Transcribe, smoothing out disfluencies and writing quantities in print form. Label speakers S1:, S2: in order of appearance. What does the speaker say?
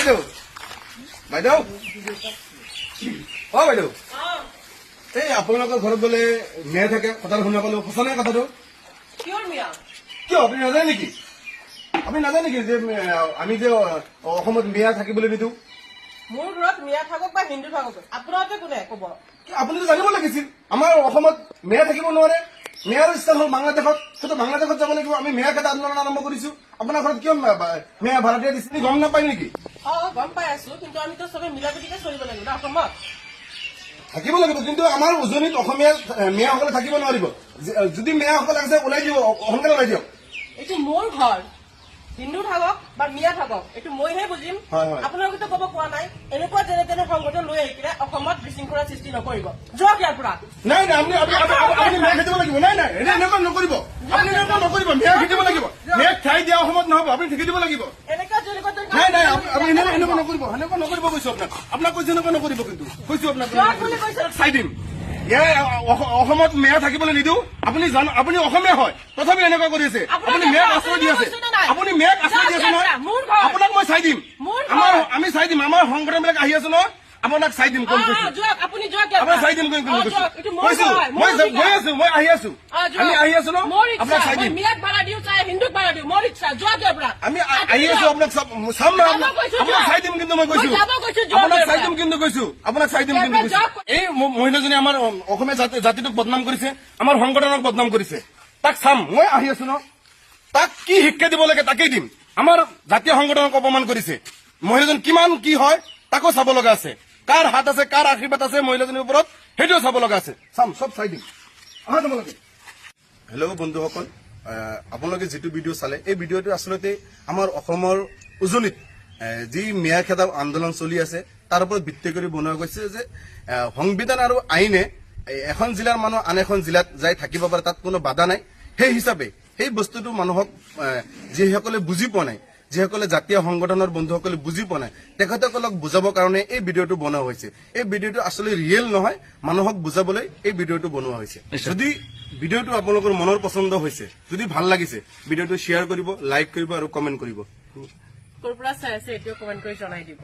S1: বাইদেউ বাইদেউ অ বাইদেউ এই আপোনালোকৰ ঘৰত বোলে মেয়ে থাকে কথাটো শুনা পালো সঁচা নাই কথাটো
S2: কিয় মিয়া
S1: কিয় আপুনি নাজানে নেকি যে আমি যে অসমত মেয়া থাকিবলৈ নিদিওঁ
S2: মোৰ ঘৰত মিয়া থাকক বা হিন্দু থাকক আপোনালোকে কোনে ক'ব
S1: আপুনিতো জানিব লাগিছিল আমাৰ অসমত মেয়া থাকিব নোৱাৰে মেয়াৰ স্থান হ'ল বাংলাদেশত সেইটো বাংলাদেশত যাব লাগিব আমি মেয়া খেদা আন্দোলন আৰম্ভ কৰিছো আপোনাৰ ঘৰত কিয় মেয়া ভাড়াতীয়া দিছে গম নাপায় নেকি
S2: গম পাই আছো কিন্তু আমিতো চবে মিলা প্ৰীতিকে চলিব লাগিব না অসমত
S1: থাকিব লাগিব কিন্তু আমাৰ উজনিত অসমীয়া মেয়াসকলে থাকিব নোৱাৰিব যদি মেয়াসকল আছে ওলাই দিব সোনকালে ওলাই দিয়ক
S2: এইটো মোৰ ঘৰ হিন্দু থাকক বা মিয়া থাকক এইটো মইহে বুজিম আপোনালোকেতো ক'ব কোৱা নাই এনেকুৱা যেনে তেনে সংগঠন লৈ আহি কিনে অসমত বিশৃংখলা সৃষ্টি নকৰিব যাওক ইয়াৰ পৰা
S1: নাই নাই আপুনি মেয়া খেদিব লাগিব নাই নাই এনেকুৱা নকৰিব আপুনি এনেকুৱা নকৰিব মেয়া খেদিব লাগিব মেয়াক ঠাই দিয়া অসমত নহব আপুনি খেদি দিব লাগিব নাই নাই আপুনি এনেকুৱা নকৰিব কৈছো আপোনাক কৈছো এনেকুৱা নকৰিব কিন্তু কৈছো আপোনাক চাই দিম অসমত মেয়া থাকিবলৈ নিদিওঁ আপুনি অসমীয়া হয় তথাপি এনেকুৱা কৰি আছে আপুনি মেয়াক আশ্ৰয় দি আছে আপুনি মেয়াক আশ্ৰয় দি আছে নহয় আপোনাক মই চাই দিম আমি চাই দিম আমাৰ সংগঠনবিলাক আহি আছে নহয় আপোনাক চাই দিম চাই দিম কৈছো মই গৈ আছো মই আহি আছো আমি আহি আছো ন আপোনাক চাই দিম আমি আহি আছো আপোনাক চাম ন আপোনাক চাই দিম কিন্তু মই কৈছো আপোনাক চাই দিম কিন্তু কৈছো এই মহিলাজনী আমাৰ অসমীয়া জাতিটোক বদনাম কৰিছে আমাৰ সংগঠনক বদনাম কৰিছে তাক চাম মই আহি আছো ন তাক কি শিক্ষা দিব লাগে তাকেই দিম আমাৰ জাতীয় সংগঠনক অপমান কৰিছে মহিলাজন কিমান কি হয় তাকো চাব লগা আছে কাৰ হাত আছে কাৰ আশীৰ্বাদ আছে মহিলাজনীৰ ওপৰত সেইটোও চাব লগা আছে চাম চব চাই দিম তোমালোকে হেল্ল' বন্ধুসকল আপোনালোকে যিটো ভিডিঅ' চালে এই ভিডিঅ'টো আচলতে আমাৰ অসমৰ উজনিত যি মেয়া খেদা আন্দোলন চলি আছে তাৰ ওপৰত ভিত্তি কৰি বনোৱা গৈছে যে সংবিধান আৰু আইনে এখন জিলাৰ মানুহ আন এখন জিলাত যাই থাকিব পাৰে তাত কোনো বাধা নাই সেই হিচাপে সেই বস্তুটো মানুহক যিসকলে বুজি পোৱা নাই যিসকলে জাতীয় সংগঠনৰ বন্ধুসকলে বুজি পোৱা নাই তেখেতসকলক বুজাবৰ কাৰণে এই ভিডিঅ'টো বনোৱা হৈছে এই ভিডিঅ'টো আচলতে ৰিয়েল নহয় মানুহক বুজাবলৈ এই ভিডিঅ'টো বনোৱা হৈছে যদি ভিডিঅ'টো আপোনালোকৰ মনৰ পচন্দ হৈছে যদি ভাল লাগিছে ভিডিঅ'টো শ্বেয়াৰ কৰিব লাইক কৰিব আৰু কমেণ্ট কৰিব
S2: ক'ৰ পৰা চাই আছে এইটোও কমেণ্ট কৰি জনাই দিব